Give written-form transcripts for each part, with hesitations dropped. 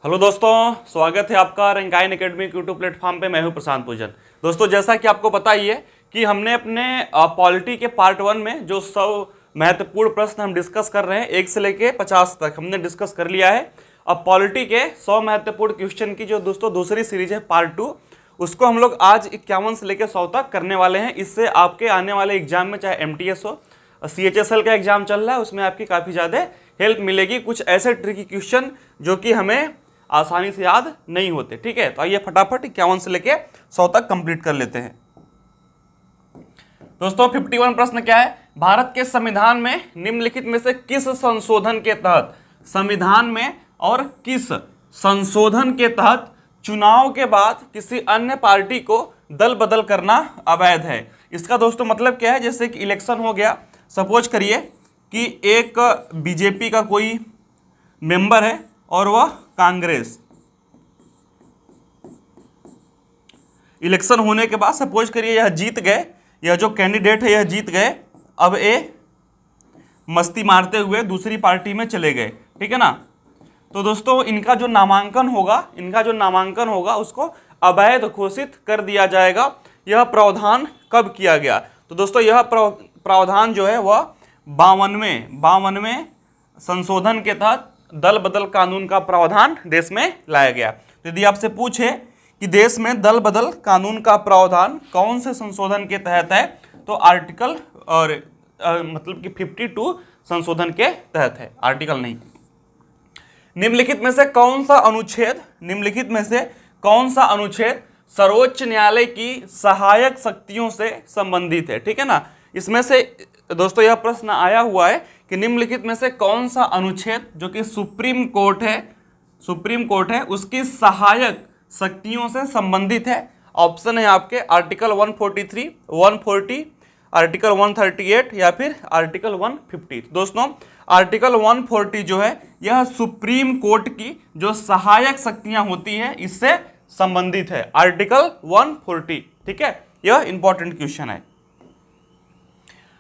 Hello दोस्तों, स्वागत है आपका रंगाइन एकेडमी यूट्यूब प्लेटफॉर्म पे। मैं हूं प्रशांत पूजन। दोस्तों, जैसा कि आपको पता ही है कि हमने अपने पॉलिटी के पार्ट 1 में जो 100 महत्वपूर्ण प्रश्न हम डिस्कस कर रहे हैं 1 से लेके 50 तक हमने डिस्कस कर लिया है। अब पॉलिटी के 100 महत्वपूर्ण क्वेश्चन की जो दोस्तों दूसरी सीरीज है पार्ट 2, उसको हम लोग आज 51 से लेकर 100 तक करने वाले हैं। इससे आपके आने वाले एग्जाम में, चाहे MTS हो, CHSL का एग्जाम चल रहा है, उसमें आपकी काफ़ी ज़्यादा हेल्प मिलेगी। कुछ ऐसे ट्रिकी क्वेश्चन जो कि हमें आसानी से याद नहीं होते। ठीक है, तो आइए फटाफट 51 से लेके 100 तक कंप्लीट कर लेते हैं। दोस्तों, 51 प्रश्न क्या है? भारत के संविधान में निम्नलिखित में से किस संशोधन के तहत, संविधान में और किस संशोधन के तहत चुनाव के बाद किसी अन्य पार्टी को दल बदल करना अवैध है? इसका दोस्तों मतलब क्या है? जैसे कि इलेक्शन हो गया, सपोज करिए कि एक बीजेपी का कोई मेंबर है और वह कांग्रेस, इलेक्शन होने के बाद सपोज करिए यह जीत गए, यह जो कैंडिडेट है यह जीत गए। अब ये मस्ती मारते हुए दूसरी पार्टी में चले गए, ठीक है ना। तो दोस्तों इनका जो नामांकन होगा उसको अवैध घोषित कर दिया जाएगा। यह प्रावधान कब किया गया? तो दोस्तों यह प्रावधान जो है वह 52वें संशोधन के तहत दल बदल कानून का प्रावधान देश में लाया गया। तो यदि आपसे पूछे कि देश में दल बदल कानून का प्रावधान कौन से संशोधन के तहत है, तो आर्टिकल और मतलब कि 52 संशोधन के तहत है, आर्टिकल नहीं। निम्नलिखित में से कौन सा अनुच्छेद सर्वोच्च न्यायालय की सहायक शक्तियों से संबंधित है? ठीक है ना। इसमें से दोस्तों यह प्रश्न आया हुआ है कि निम्नलिखित में से कौन सा अनुच्छेद जो कि सुप्रीम कोर्ट है उसकी सहायक शक्तियों से संबंधित है? ऑप्शन है आपके आर्टिकल 143, 140, आर्टिकल 138 या फिर आर्टिकल 150। दोस्तों आर्टिकल 140 जो है यह सुप्रीम कोर्ट की जो सहायक शक्तियां होती है इससे संबंधित है, आर्टिकल 140। ठीक है, यह इंपॉर्टेंट क्वेश्चन है।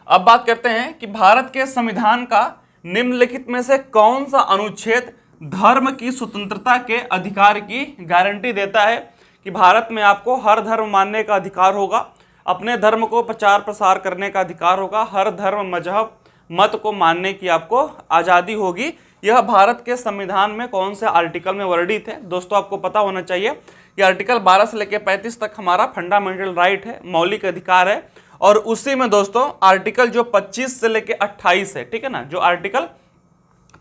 अब बात करते हैं कि भारत के संविधान का निम्नलिखित में से कौन सा अनुच्छेद धर्म की स्वतंत्रता के अधिकार की गारंटी देता है कि भारत में आपको हर धर्म मानने का अधिकार होगा, अपने धर्म को प्रचार प्रसार करने का अधिकार होगा, हर धर्म मजहब मत को मानने की आपको आज़ादी होगी। यह भारत के संविधान में कौन से आर्टिकल में वर्णित है? दोस्तों आपको पता होना चाहिए कि आर्टिकल 12 से लेकर 35 तक हमारा फंडामेंटल राइट है, मौलिक अधिकार है। और उसी में दोस्तों आर्टिकल जो 25 से लेकर 28 है, ठीक है ना, जो आर्टिकल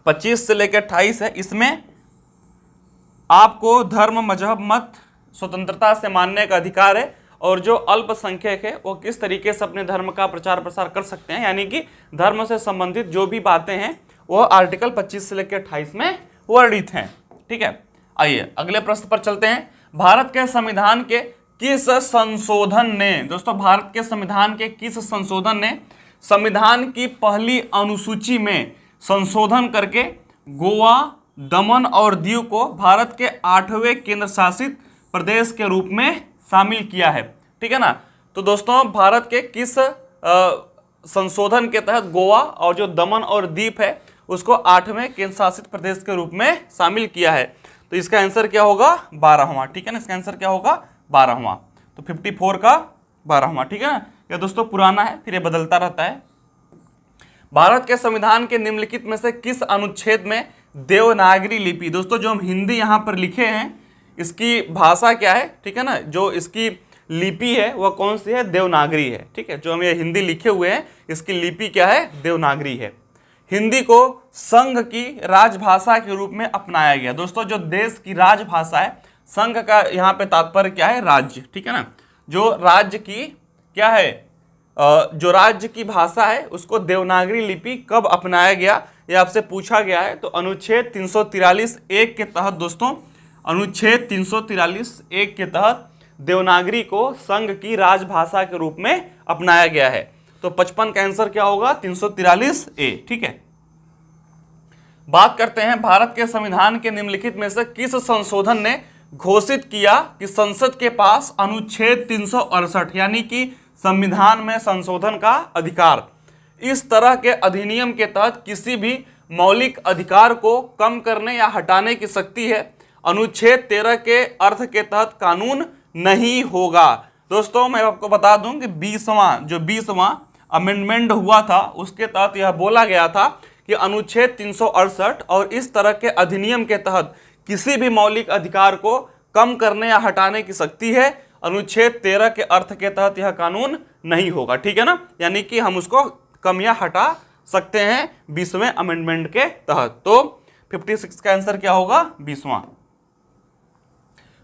25 से लेकर 28 है, इसमें आपको धर्म मजहब मत स्वतंत्रता से मानने का अधिकार है। और जो अल्पसंख्यक है वो किस तरीके से अपने धर्म का प्रचार प्रसार कर सकते हैं, यानी कि धर्म से संबंधित जो भी बातें हैं वो आर्टिकल 25 से लेकर 28 में वर्णित हैं। ठीक है, आइए अगले प्रश्न पर चलते हैं। भारत के संविधान के किस संशोधन ने, दोस्तों भारत के संविधान के किस संशोधन ने संविधान की पहली अनुसूची में संशोधन करके गोवा, दमन और दीव को भारत के 8वें केंद्र शासित प्रदेश के रूप में शामिल किया है? ठीक है ना। तो दोस्तों भारत के किस संशोधन के तहत गोवा और जो दमन और दीव है उसको 8वें केंद्र शासित प्रदेश के रूप में शामिल किया है? तो इसका आंसर क्या होगा? 12वां। ठीक है ना, इसका आंसर क्या होगा? 12वां। तो 54 का 12वां। ठीक है ना, यह दोस्तों पुराना है, फिर ये बदलता रहता है। भारत के संविधान के निम्नलिखित में से किस अनुच्छेद में देवनागरी लिपि, दोस्तों जो हम हिंदी यहाँ पर लिखे हैं इसकी भाषा क्या है? ठीक है ना, जो इसकी लिपि है वह कौन सी है? देवनागरी है। ठीक है, जो हम ये हिंदी लिखे हुए हैं इसकी लिपि क्या है? देवनागरी है। हिंदी को संघ की राजभाषा के रूप में अपनाया गया। दोस्तों जो देश की राजभाषा है, संघ का यहाँ पे तात्पर्य क्या है? राज्य। ठीक है ना, जो राज्य की क्या है, जो राज्य की भाषा है उसको देवनागरी लिपि कब अपनाया गया, ये आपसे पूछा गया है। तो अनुच्छेद 343(1) के तहत दोस्तों, अनुच्छेद 343(1) के तहत देवनागरी को संघ की राजभाषा के रूप में अपनाया गया है। तो 55 का आंसर क्या होगा? 343(a). ठीक है, बात करते हैं भारत के संविधान के निम्नलिखित में से किस संशोधन ने घोषित किया कि संसद के पास अनुच्छेद 368 यानी कि संविधान में संशोधन का अधिकार, इस तरह के अधिनियम के तहत किसी भी मौलिक अधिकार को कम करने या हटाने की शक्ति है अनुच्छेद 13 के अर्थ के तहत कानून नहीं होगा। दोस्तों मैं आपको बता दूं कि 20वां अमेंडमेंट हुआ था उसके तहत यह बोला गया था कि अनुच्छेद 368 और इस तरह के अधिनियम के तहत किसी भी मौलिक अधिकार को कम करने या हटाने की शक्ति है। अनुच्छेद 13 के अर्थ के तहत यह कानून नहीं होगा, ठीक है ना, यानी कि हम उसको कम या हटा सकते हैं 20वें अमेंडमेंट के तहत। तो 56 का आंसर क्या होगा? 20वां।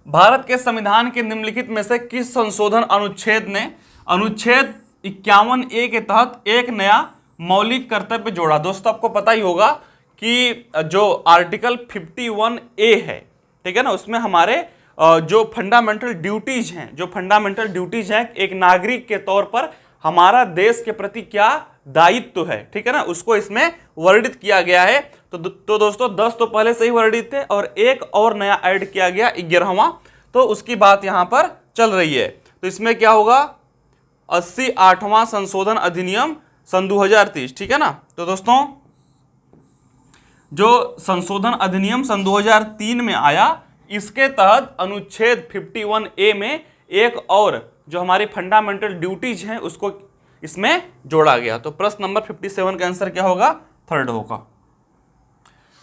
भारत के संविधान के निम्नलिखित में से किस संशोधन अनुच्छेद ने अनुच्छेद 51A के तहत एक नया मौलिक कर्तव्य जोड़ा? दोस्तों आपको पता ही होगा कि जो आर्टिकल 51A है, ठीक है ना, उसमें हमारे जो फंडामेंटल ड्यूटीज हैं एक नागरिक के तौर पर हमारा देश के प्रति क्या दायित्व है, ठीक है ना, उसको इसमें वर्णित किया गया है। तो दोस्तों 10 तो पहले से ही वर्णित थे और एक और नया ऐड किया गया 11वां, तो उसकी बात यहां पर चल रही है। तो इसमें क्या होगा? 88वां संशोधन अधिनियम सन 2030, ठीक है ना। तो दोस्तों जो संशोधन अधिनियम सन 2003 में आया, इसके तहत अनुच्छेद 51A में एक और जो हमारी फंडामेंटल ड्यूटीज हैं उसको इसमें जोड़ा गया। तो प्रश्न नंबर 57 का आंसर क्या होगा? 3rd होगा।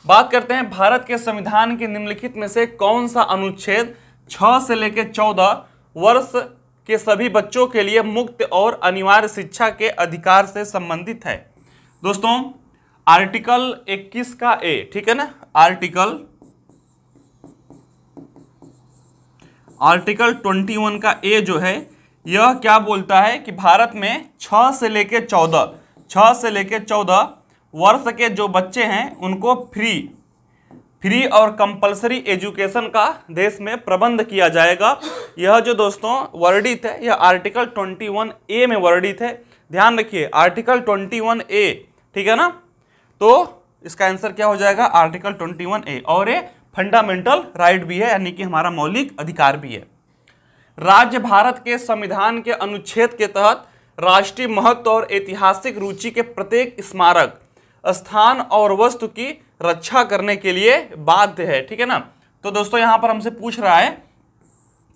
बात करते हैं भारत के संविधान के निम्नलिखित में से कौन सा अनुच्छेद 6 से लेकर 14 वर्ष के सभी बच्चों के लिए मुक्त और अनिवार्य शिक्षा के अधिकार से संबंधित है? दोस्तों आर्टिकल 21 का ए, ठीक है ना, आर्टिकल 21 का ए जो है यह क्या बोलता है कि भारत में 6 से लेकर 14 वर्ष के जो बच्चे हैं उनको फ्री और कंपलसरी एजुकेशन का देश में प्रबंध किया जाएगा। यह जो दोस्तों वर्णित है यह आर्टिकल 21A में वर्णित है। ध्यान रखिए आर्टिकल 21A, ठीक है ना। तो इसका आंसर क्या हो जाएगा? Article 21A। और ये फंडामेंटल राइट भी है, यानी कि हमारा मौलिक अधिकार भी है। राज्य भारत के संविधान के अनुच्छेद के तहत राष्ट्रीय महत्व और ऐतिहासिक रुचि के प्रत्येक स्मारक, स्थान और वस्तु की रक्षा करने के लिए बाध्य है, ठीक है ना। तो दोस्तों यहां पर हमसे पूछ रहा है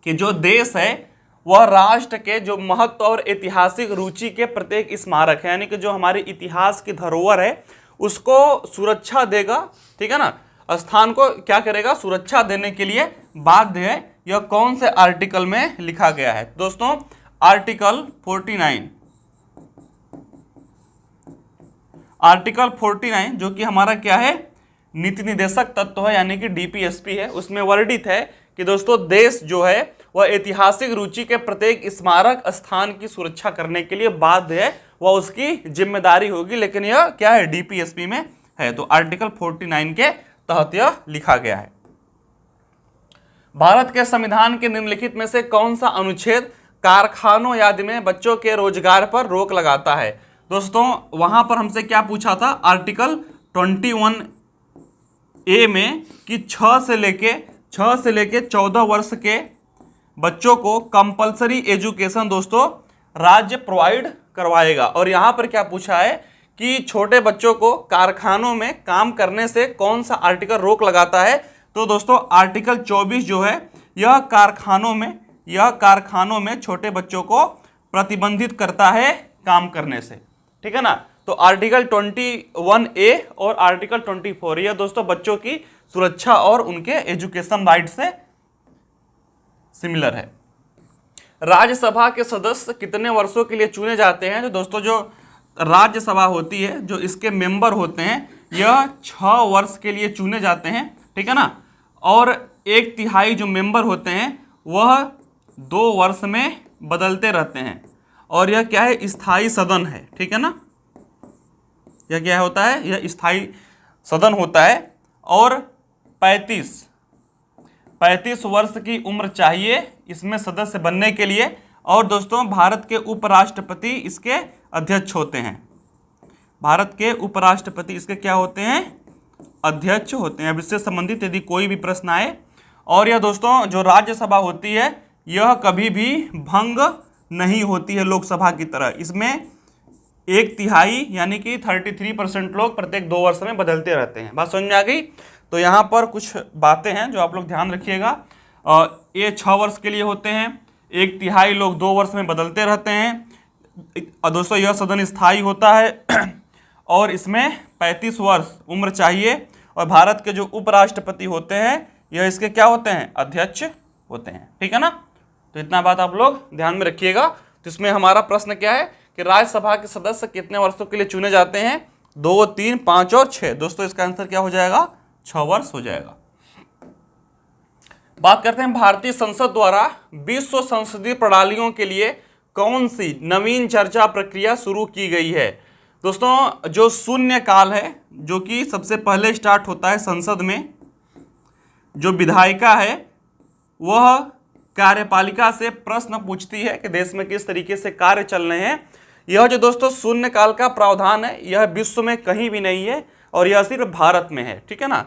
कि जो देश है वह राष्ट्र के जो महत्व और ऐतिहासिक रुचि के प्रत्येक स्मारक है, यानी कि जो हमारे इतिहास की धरोहर है उसको सुरक्षा देगा, ठीक है ना, स्थान को क्या करेगा? सुरक्षा देने के लिए बाध्य है। यह कौन से आर्टिकल में लिखा गया है? दोस्तों आर्टिकल 49 जो कि हमारा क्या है? नीति निदेशक तत्व है, यानी कि DPSP है। उसमें वर्णित है कि दोस्तों देश जो है वह ऐतिहासिक रुचि के प्रत्येक स्मारक स्थान की सुरक्षा करने के लिए बाध्य है, वह उसकी जिम्मेदारी होगी। लेकिन यह क्या है? DPSP में है। तो आर्टिकल 49 के तहत यह लिखा गया है। भारत के संविधान के निम्नलिखित में से कौन सा अनुच्छेद कारखानों आदि में बच्चों के रोजगार पर रोक लगाता है? दोस्तों वहां पर हमसे क्या पूछा था? आर्टिकल 21A में कि 6 से लेके 14 वर्ष के बच्चों को कंपलसरी एजुकेशन दोस्तों राज्य प्रोवाइड करवाएगा। और यहां पर क्या पूछा है कि छोटे बच्चों को कारखानों में काम करने से कौन सा आर्टिकल रोक लगाता है? तो दोस्तों आर्टिकल 24 जो है यह कारखानों में छोटे बच्चों को प्रतिबंधित करता है काम करने से, ठीक है ना। तो आर्टिकल 21A और आर्टिकल 24 यह दोस्तों बच्चों की सुरक्षा और उनके एजुकेशन राइट से सिमिलर है। राज्यसभा के सदस्य कितने वर्षों के लिए चुने जाते हैं? तो दोस्तों जो राज्यसभा होती है, जो इसके मेंबर होते हैं, यह 6 वर्ष के लिए चुने जाते हैं, ठीक है ना। और 1/3 जो मेंबर होते हैं वह 2 वर्ष में बदलते रहते हैं। और यह क्या है? स्थायी सदन है, ठीक है ना। यह क्या होता है? यह स्थायी सदन होता है। और 35 वर्ष की उम्र चाहिए इसमें सदस्य बनने के लिए। और दोस्तों भारत के उपराष्ट्रपति इसके अध्यक्ष होते हैं। भारत के उपराष्ट्रपति इसके क्या होते हैं? अध्यक्ष होते हैं। अब इससे संबंधित यदि कोई भी प्रश्न आए। और यह दोस्तों जो राज्यसभा होती है यह कभी भी भंग नहीं होती है लोकसभा की तरह। इसमें 1/3 यानी कि 33% लोग प्रत्येक 2 वर्ष में बदलते रहते हैं। बात समझ में आ गई? तो यहाँ पर कुछ बातें हैं जो आप लोग ध्यान रखिएगा। ये 6 वर्ष के लिए होते हैं, 1/3 लोग 2 वर्ष में बदलते रहते हैं। दोस्तों यह सदन स्थायी होता है और इसमें 35 वर्ष उम्र चाहिए। और भारत के जो उपराष्ट्रपति होते हैं यह इसके क्या होते हैं, अध्यक्ष होते हैं, ठीक है ना। तो इतना बात आप लोग ध्यान में रखिएगा। तो इसमें हमारा प्रश्न क्या है कि राज्यसभा के सदस्य कितने वर्षों के लिए चुने जाते हैं, 2, 3, 5 और 6। दोस्तों इसका आंसर क्या हो जाएगा, 6 वर्ष हो जाएगा। बात करते हैं भारतीय संसद द्वारा विश्व संसदीय प्रणालियों के लिए कौन सी नवीन चर्चा प्रक्रिया शुरू की गई है। दोस्तों जो शून्य काल है, जो कि सबसे पहले स्टार्ट होता है संसद में, जो विधायिका है वह कार्यपालिका से प्रश्न पूछती है कि देश में किस तरीके से कार्य चल रहे हैं। यह जो दोस्तों शून्य काल का प्रावधान है यह विश्व में कहीं भी नहीं है और यह सिर्फ भारत में है, ठीक है ना।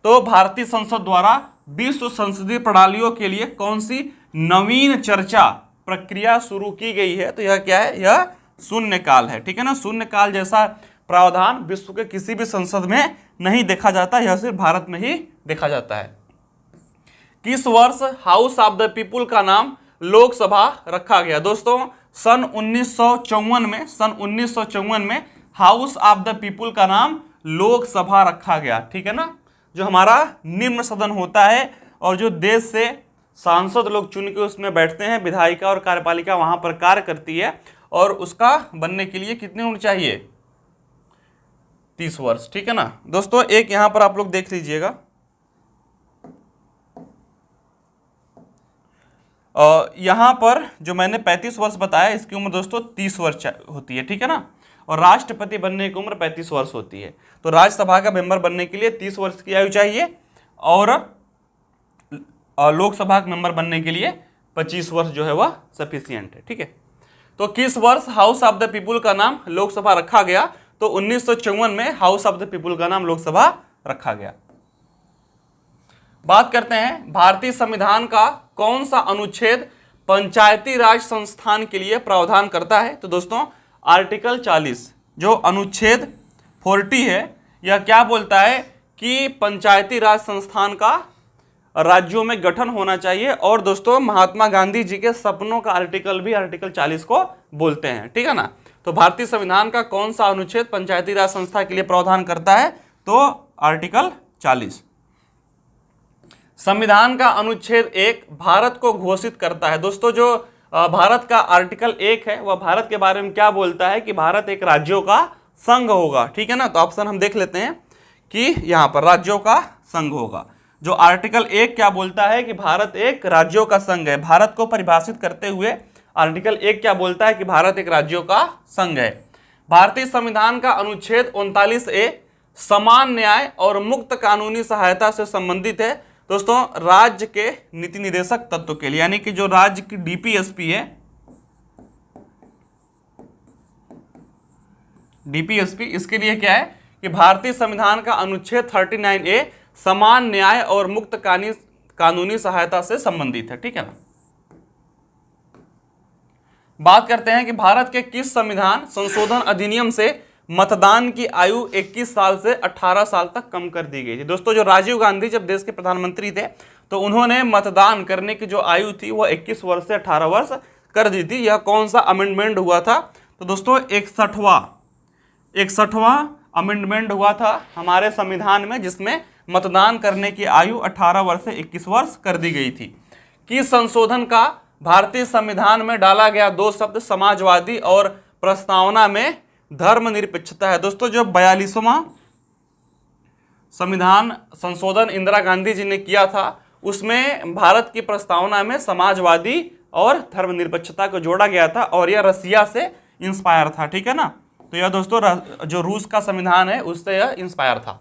तो भारतीय संसद द्वारा विश्व संसदीय प्रणालियों के लिए कौन सी नवीन चर्चा प्रक्रिया शुरू की गई है, तो यह क्या है, यह शून्य काल है, ठीक है ना। शून्य काल जैसा प्रावधान विश्व के किसी भी संसद में नहीं देखा जाता, यह सिर्फ भारत में ही देखा जाता है। किस वर्ष हाउस ऑफ द पीपुल का नाम लोकसभा रखा गया। दोस्तों सन 1954 में हाउस ऑफ द पीपुल का नाम लोकसभा रखा गया, ठीक है ना। जो हमारा निम्न सदन होता है और जो देश से सांसद लोग चुन के उसमें बैठते हैं, विधायिका और कार्यपालिका वहां पर कार्य करती है, और उसका बनने के लिए कितनी उम्र चाहिए, 30 वर्ष, ठीक है ना। दोस्तों एक यहां पर आप लोग देख लीजिएगा, यहां पर जो मैंने 35 वर्ष बताया इसकी उम्र दोस्तों 30 वर्ष होती है, ठीक है ना। और राष्ट्रपति बनने की उम्र 35 वर्ष होती है। तो राज्यसभा का मेंबर बनने के लिए 30 वर्ष की आयु चाहिए और लोकसभा का मेंबर बनने के लिए 25 वर्ष जो है वह सफिशियंट है, ठीक है। तो किस वर्ष हाउस ऑफ द पीपुल का नाम लोकसभा रखा गया, तो 1954 में हाउस ऑफ द पीपुल का नाम लोकसभा रखा गया। बात करते हैं भारतीय संविधान का कौन सा अनुच्छेद पंचायती राज संस्थान के लिए प्रावधान करता है। तो दोस्तों आर्टिकल 40 जो अनुच्छेद 40 है, यह क्या बोलता है कि पंचायती राज संस्थान का राज्यों में गठन होना चाहिए। और दोस्तों महात्मा गांधी जी के सपनों का आर्टिकल भी आर्टिकल 40 को बोलते हैं, ठीक है ना। तो भारतीय संविधान का कौन सा अनुच्छेद पंचायती राज संस्था के लिए प्रावधान करता है, तो आर्टिकल 40। संविधान का अनुच्छेद 1 भारत को घोषित करता है। दोस्तों जो भारत का आर्टिकल 1 है वह भारत के बारे में क्या बोलता है कि भारत एक राज्यों का संघ होगा, ठीक है ना। तो ऑप्शन हम देख लेते हैं कि यहाँ पर राज्यों का संघ होगा। जो आर्टिकल 1 क्या बोलता है कि भारत एक राज्यों का संघ है। भारत को परिभाषित करते हुए आर्टिकल 1 क्या बोलता है कि भारत एक राज्यों का संघ है। भारतीय संविधान का अनुच्छेद 39A समान न्याय और मुक्त कानूनी सहायता से संबंधित है। दोस्तों राज्य के नीति निर्देशक तत्व के लिए, यानी कि जो राज्य की डीपीएसपी है, डीपीएसपी इसके लिए क्या है कि भारतीय संविधान का अनुच्छेद 39A समान न्याय और मुक्त कानूनी सहायता से संबंधित है, ठीक है ना। बात करते हैं कि भारत के किस संविधान संशोधन अधिनियम से मतदान की आयु 21 साल से 18 साल तक कम कर दी गई थी। दोस्तों जो राजीव गांधी जब देश के प्रधानमंत्री थे तो उन्होंने मतदान करने की जो आयु थी वह 21 वर्ष से 18 वर्ष कर दी थी। यह कौन सा अमेंडमेंट हुआ था, तो दोस्तों 61वां अमेंडमेंट हुआ था हमारे संविधान में, जिसमें मतदान करने की आयु 18 वर्ष से 21 वर्ष कर दी गई थी। किस संशोधन का भारतीय संविधान में डाला गया 2 शब्द समाजवादी और प्रस्तावना में धर्मनिरपेक्षता है। दोस्तों जो 42वां संविधान संशोधन इंदिरा गांधी जी ने किया था उसमें भारत की प्रस्तावना में समाजवादी और धर्मनिरपेक्षता को जोड़ा गया था और यह रसिया से इंस्पायर था, ठीक है ना। तो यह दोस्तों जो रूस का संविधान है उससे यह इंस्पायर था।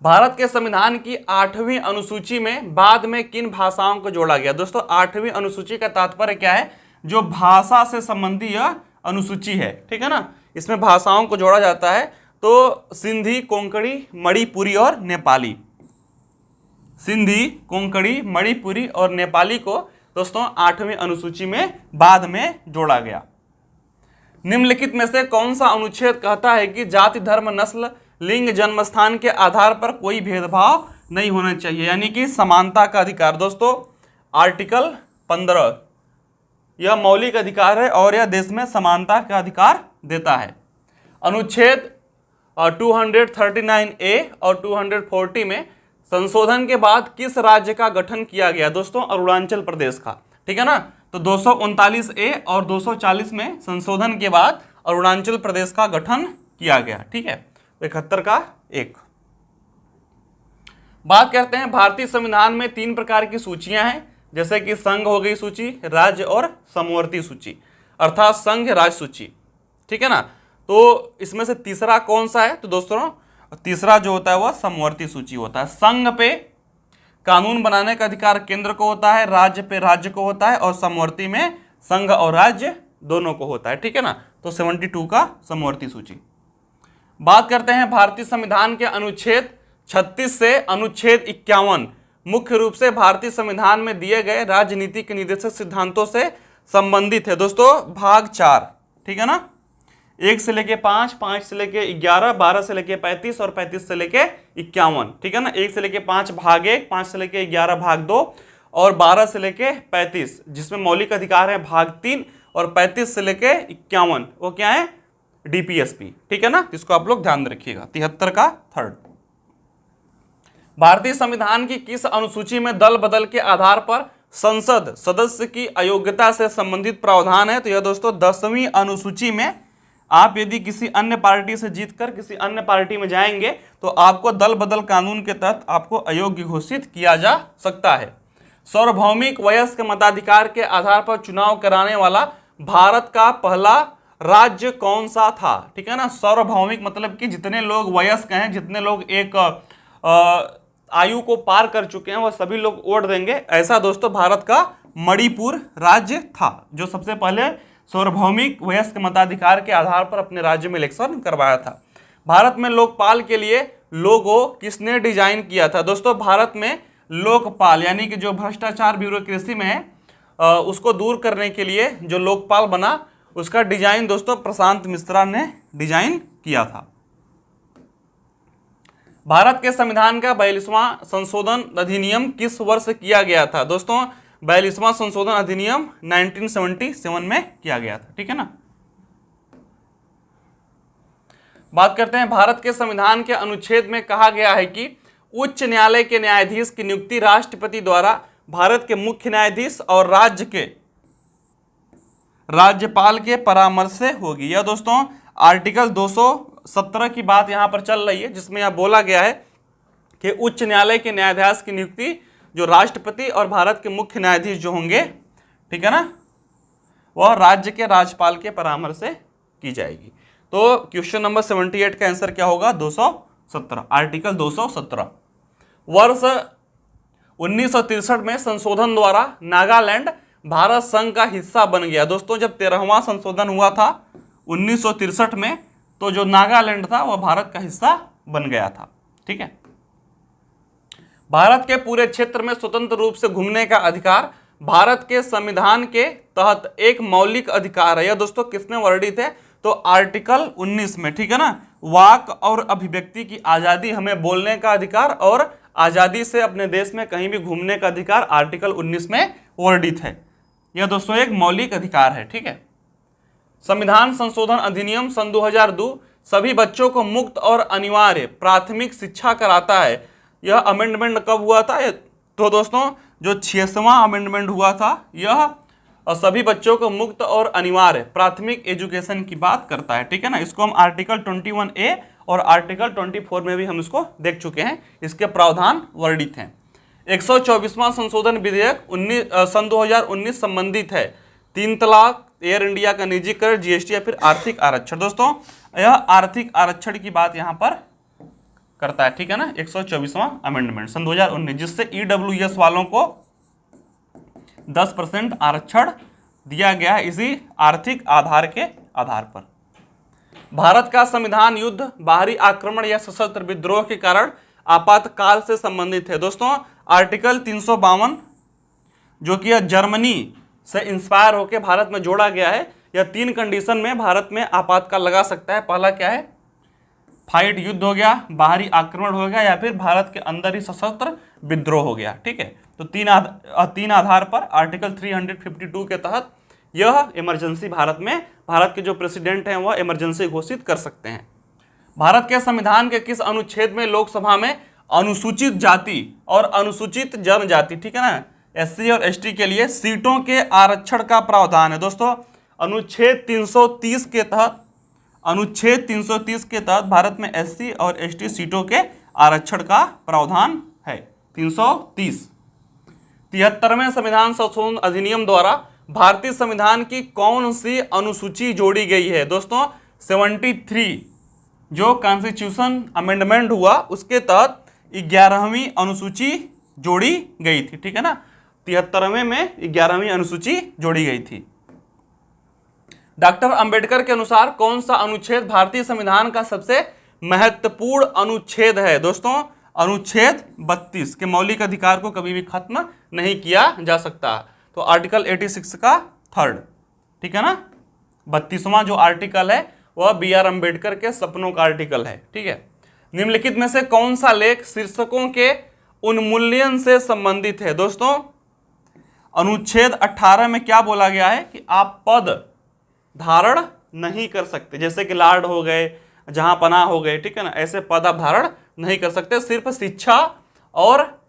भारत के संविधान की 8वीं अनुसूची में बाद में किन भाषाओं को जोड़ा गया। दोस्तों 8वीं अनुसूची का तात्पर्य क्या है, जो भाषा से संबंधी यह अनुसूची है, ठीक है ना। इसमें भाषाओं को जोड़ा जाता है, तो सिंधी, कोंकणी, मणिपुरी और नेपाली। सिंधी, कोंकणी, मणिपुरी और नेपाली को दोस्तों 8वीं अनुसूची में बाद में जोड़ा गया। निम्नलिखित में से कौन सा अनुच्छेद कहता है कि जाति, धर्म, नस्ल, लिंग, जन्मस्थान के आधार पर कोई भेदभाव नहीं होना चाहिए, यानी कि समानता का अधिकार। दोस्तों आर्टिकल 15 यह मौलिक अधिकार है और यह देश में समानता का अधिकार देता है। अनुच्छेद 239A और 240 में संशोधन के बाद किस राज्य का गठन किया गया? दोस्तों अरुणाचल प्रदेश का, ठीक है ना। तो 239A और 240 में संशोधन के बाद अरुणाचल प्रदेश का गठन किया गया, ठीक है। 71 का 1। बात करते हैं भारतीय संविधान में 3 प्रकार की सूचियां हैं, जैसे कि संघ हो गई सूची, राज्य और समवर्ती सूची, अर्थात संघ राज्य सूची, ठीक है ना। तो इसमें से तीसरा कौन सा है? तो दोस्तों तीसरा जो होता है वह समवर्ती सूची होता है। संघ पे कानून बनाने का अधिकार केंद्र को होता है, राज्य पे राज्य को होता है, और समवर्ती में संघ और राज्य दोनों को होता है, ठीक है ना। तो 72 का समवर्ती सूची। बात करते हैं भारतीय संविधान के अनुच्छेद 36 से अनुच्छेद 51 मुख्य रूप से भारतीय संविधान में दिए गए राजनीतिक निर्देशक सिद्धांतों से संबंधित है। दोस्तों भाग 4, ठीक है ना। 1 से लेके 5, 5 से लेके 11, 12 से लेके 35 और 35 से लेके 51, ठीक है ना। 1 से लेके 5 भाग 1, 5 से लेके 11 भाग 2 और 12 से लेके 35 जिसमें मौलिक अधिकार है भाग 3, और 35 से लेके 51 वो क्या है? DPSP, ठीक है ना। इसको आप लोग ध्यान रखिएगा। 73 का 3rd। भारतीय संविधान की किस अनुसूची में दल बदल के आधार पर संसद सदस्य की अयोग्यता से संबंधित प्रावधान है? तो यह दोस्तों 10वीं अनुसूची में आप यदि किसी अन्य पार्टी से जीतकर किसी अन्य पार्टी में जाएंगे तो आपको दल बदल कानून के तहत आपको अयोग्य घोषित किया जा सकता है। सार्वभौमिक वयस्क मताधिकार के आधार पर चुनाव कराने वाला भारत का पहला राज्य कौन सा था? ठीक है ना। सार्वभौमिक मतलब कि जितने लोग वयस्क हैं, जितने लोग एक आयु को पार कर चुके हैं, वह सभी लोग वोट देंगे। ऐसा दोस्तों भारत का मणिपुर राज्य था, जो सबसे पहले सार्वभौमिक वयस्क मताधिकार के आधार पर अपने राज्य में इलेक्शन करवाया था। भारत में लोकपाल के लिए लोगो किसने डिजाइन किया था? दोस्तों भारत में लोकपाल यानी कि जो भ्रष्टाचार ब्यूरोक्रेसी में है उसको दूर करने के लिए जो लोकपाल बना, उसका डिजाइन दोस्तों प्रशांत मिश्रा ने डिजाइन किया था। भारत के संविधान का 42वां संशोधन अधिनियम किस वर्ष किया गया था? दोस्तों 42वां संशोधन अधिनियम 1977 में किया गया था, ठीक है ना। बात करते हैं भारत के संविधान के अनुच्छेद में कहा गया है कि उच्च न्यायालय के न्यायाधीश की नियुक्ति राष्ट्रपति द्वारा भारत के मुख्य न्यायाधीश और राज्य के राज्यपाल के परामर्श से होगी। यह दोस्तों आर्टिकल 217 की बात यहां पर चल रही है, जिसमें यह बोला गया है कि उच्च न्यायालय के न्यायाधीश की नियुक्ति जो राष्ट्रपति और भारत के मुख्य न्यायाधीश जो होंगे, ठीक है ना, वह राज्य के राज्यपाल के परामर्श से की जाएगी। तो क्वेश्चन नंबर 78 का आंसर क्या होगा? 217, आर्टिकल 217। वर्ष 1963 में संशोधन द्वारा नागालैंड भारत संघ का हिस्सा बन गया। दोस्तों जब 13वां संशोधन हुआ था 1963 में, तो जो नागालैंड था वह भारत का हिस्सा बन गया था, ठीक है। भारत के पूरे क्षेत्र में स्वतंत्र रूप से घूमने का अधिकार भारत के संविधान के तहत एक मौलिक अधिकार है। यह दोस्तों किसमें वर्णित है? तो आर्टिकल 19 में, ठीक है ना। वाक और अभिव्यक्ति की आजादी, हमें बोलने का अधिकार और आजादी से अपने देश में कहीं भी घूमने का अधिकार आर्टिकल 19 में वर्णित है। यह दोस्तों एक मौलिक अधिकार है, ठीक है। संविधान संशोधन अधिनियम सन 2002 सभी बच्चों को मुक्त और अनिवार्य प्राथमिक शिक्षा कराता है। यह अमेंडमेंट कब हुआ था? तो दोस्तों जो 6वां अमेंडमेंट हुआ था, यह सभी बच्चों को मुक्त और अनिवार्य प्राथमिक एजुकेशन की बात करता है, ठीक है ना। इसको हम आर्टिकल 21A और आर्टिकल 24 में भी हम इसको देख चुके हैं, इसके प्रावधान वर्णित हैं। 124वां संशोधन विधेयक सन 2019 संबंधित है 3 तलाक, एयर इंडिया का निजीकरण, GST या फिर आर्थिक आरक्षण। दोस्तों यह आर्थिक आरक्षण की बात यहाँ पर करता है, ठीक है ना। 124वां अमेंडमेंट सन 2019, जिससे EWS वालों को 10% आरक्षण दिया गया है इसी आर्थिक आधार के आधार पर। भारत का संविधान युद्ध, बाहरी आक्रमण या सशस्त्र विद्रोह के कारण आपातकाल से संबंधित है। दोस्तों आर्टिकल 352 जो कि जर्मनी से इंस्पायर होकर भारत में जोड़ा गया है, यह 3 कंडीशन में भारत में आपातकाल लगा सकता है। पहला क्या है? फाइट युद्ध हो गया, बाहरी आक्रमण हो गया, या फिर भारत के अंदर ही सशस्त्र विद्रोह हो गया। ठीक है, तो तीन आधार पर आर्टिकल 352 के तहत यह इमरजेंसी भारत के जो प्रेसिडेंट हैं वह इमरजेंसी घोषित कर सकते हैं। भारत के संविधान के किस अनुच्छेद में लोकसभा में अनुसूचित जाति और अनुसूचित जनजाति, ठीक है ना, एससी और एसटी के लिए सीटों के आरक्षण का प्रावधान है? दोस्तों अनुच्छेद 330 के तहत भारत में एससी और एसटी सीटों के आरक्षण का प्रावधान है। 330। 73वें संविधान संशोधन अधिनियम द्वारा भारतीय संविधान की कौन सी अनुसूची जोड़ी गई है? दोस्तों 73 जो कॉन्स्टिट्यूशन अमेंडमेंट हुआ उसके तहत 11वीं अनुसूची जोड़ी गई थी। ठीक है ना, 73वें में 11वीं अनुसूची जोड़ी गई थी। डॉक्टर अंबेडकर के अनुसार कौन सा अनुच्छेद भारतीय संविधान का सबसे महत्वपूर्ण अनुच्छेद है? दोस्तों अनुच्छेद 32 के मौलिक अधिकार को कभी भी खत्म नहीं किया जा सकता। तो आर्टिकल 86 का थर्ड, ठीक है ना, 32वां जो आर्टिकल है वह बी.आर. अंबेडकर के सपनों का आर्टिकल है। ठीक है, निम्नलिखित में से कौन सा लेख शीर्षकों के उन्मूलन से संबंधित है? दोस्तों अनुच्छेद 18 में क्या बोला गया है कि आप पद धारण नहीं कर सकते, जैसे कि लॉर्ड हो गए, जहां पनाह हो गए, ठीक है ना, ऐसे पद आप धारण नहीं कर सकते। सिर्फ शिक्षा और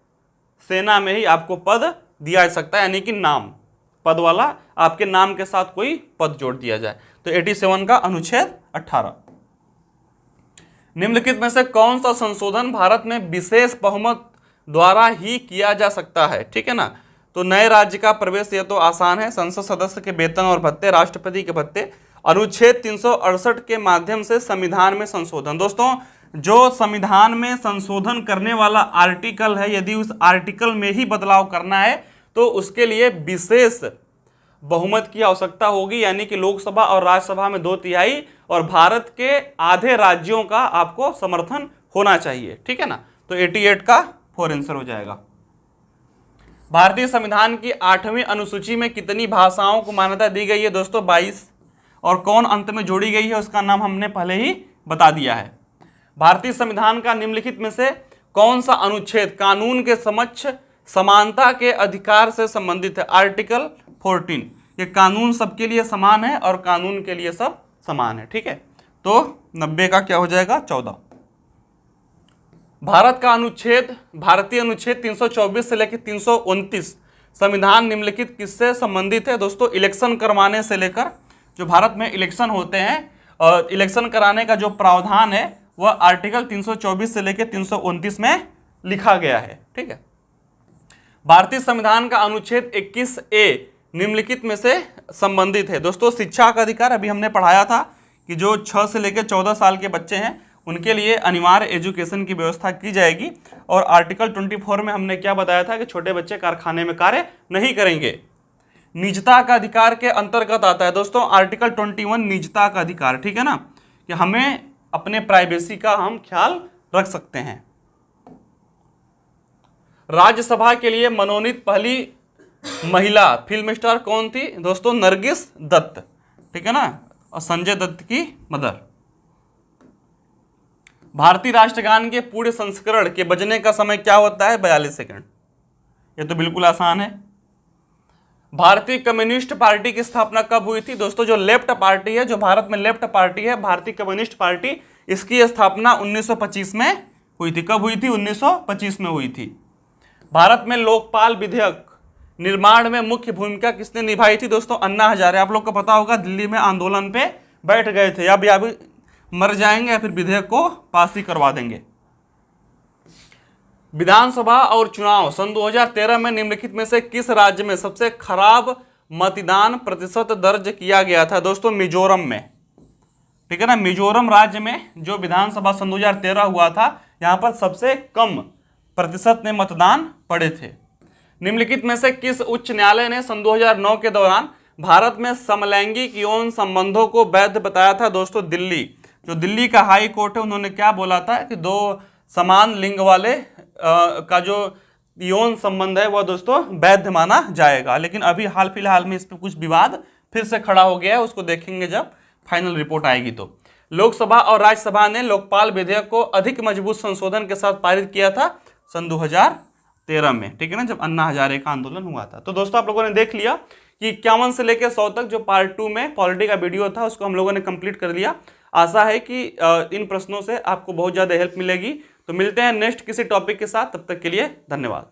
सेना में ही आपको पद दिया जा सकता है, यानी कि नाम पद वाला, आपके नाम के साथ कोई पद जोड़ दिया जाए। तो 87 का अनुच्छेद 18। निम्नलिखित में से कौन सा संशोधन भारत में विशेष बहुमत द्वारा ही किया जा सकता है? ठीक है ना, तो नए राज्य का प्रवेश, ये तो आसान है। संसद सदस्य के वेतन और भत्ते, राष्ट्रपति के भत्ते। अनुच्छेद 368 के माध्यम से संविधान में संशोधन। दोस्तों जो संविधान में संशोधन करने वाला आर्टिकल है, यदि उस आर्टिकल में ही बदलाव करना है तो उसके लिए विशेष बहुमत की आवश्यकता होगी, यानी कि लोकसभा और राज्यसभा में 2/3 और भारत के आधे राज्यों का आपको समर्थन होना चाहिए। ठीक है ना, तो 88 का 4 आंसर हो जाएगा। भारतीय संविधान की 8वीं अनुसूची में कितनी भाषाओं को मान्यता दी गई है? दोस्तों 22। और कौन अंत में जोड़ी गई है उसका नाम हमने पहले ही बता दिया है। भारतीय संविधान का निम्नलिखित में से कौन सा अनुच्छेद कानून के समक्ष समानता के अधिकार से संबंधित है? आर्टिकल 14। ये कानून सबके लिए समान है और कानून के लिए सब समान है। ठीक है, तो 90 का क्या हो जाएगा? 14। भारतीय अनुच्छेद 324 से लेकर 329 संविधान निम्नलिखित किससे संबंधित है? दोस्तों इलेक्शन करवाने से लेकर, जो भारत में इलेक्शन होते हैं और इलेक्शन कराने का जो प्रावधान है वह आर्टिकल 324 से लेकर 329 में लिखा गया है। ठीक है, भारतीय संविधान का अनुच्छेद 21A निम्नलिखित में से संबंधित है। दोस्तों शिक्षा का अधिकार, अभी हमने पढ़ाया था कि जो 6 से लेकर 14 साल के बच्चे हैं उनके लिए अनिवार्य एजुकेशन की व्यवस्था की जाएगी। और आर्टिकल 24 में हमने क्या बताया था कि छोटे बच्चे कारखाने में कार्य नहीं करेंगे। निजता का अधिकार के अंतर्गत आता है दोस्तों आर्टिकल 21 निजता का अधिकार। ठीक है ना, कि हमें अपने प्राइवेसी का हम ख्याल रख सकते हैं। राज्यसभा के लिए मनोनीत पहली महिला फिल्म स्टार कौन थी? दोस्तों नरगिस दत्त। ठीक है ना, और संजय दत्त की मदर। भारतीय राष्ट्रगान के पूर्ण संस्करण के बजने का समय क्या होता है? 42 सेकंड। ये तो बिल्कुल आसान है। भारतीय कम्युनिस्ट पार्टी की स्थापना कब हुई थी? दोस्तों जो लेफ्ट पार्टी है, जो भारत में लेफ्ट पार्टी है, भारतीय कम्युनिस्ट पार्टी, इसकी स्थापना 1925 में हुई थी। कब हुई थी? 1925 में हुई थी। भारत में लोकपाल विधेयक निर्माण में मुख्य भूमिका किसने निभाई थी? दोस्तों अन्ना हजारे। आप लोग को पता होगा दिल्ली में आंदोलन पे बैठ गए थे, अब या भी मर जाएंगे या फिर विधेयक को पास ही करवा देंगे। विधानसभा और चुनाव सन 2013 में निम्नलिखित में से किस राज्य में सबसे खराब मतदान प्रतिशत दर्ज किया गया था? दोस्तों मिजोरम में। ठीक है ना, मिजोरम राज्य में जो विधानसभा सन 2013 हुआ था, यहाँ पर सबसे कम प्रतिशत में मतदान पड़े थे। निम्नलिखित में से किस उच्च न्यायालय ने सन 2009 के दौरान भारत में समलैंगिक यौन संबंधों को वैध बताया था? दोस्तों दिल्ली। जो दिल्ली का हाई कोर्ट है उन्होंने क्या बोला था कि 2 समान लिंग वाले का जो यौन संबंध है वह दोस्तों वैध माना जाएगा। लेकिन अभी हाल फिलहाल में इस पर कुछ विवाद फिर से खड़ा हो गया है, उसको देखेंगे जब फाइनल रिपोर्ट आएगी। तो लोकसभा और राज्यसभा ने लोकपाल विधेयक को अधिक मजबूत संशोधन के साथ पारित किया था सन 2013 में, ठीक है ना, जब अन्ना हजारे का आंदोलन हुआ था। तो दोस्तों आप लोगों ने देख लिया कि 51 से लेकर 100 तक जो पार्ट 2 में पॉलिटी का वीडियो था उसको हम लोगों ने कंप्लीट कर लिया। आशा है कि इन प्रश्नों से आपको बहुत ज़्यादा हेल्प मिलेगी। तो मिलते हैं नेक्स्ट किसी टॉपिक के साथ, तब तक के लिए धन्यवाद।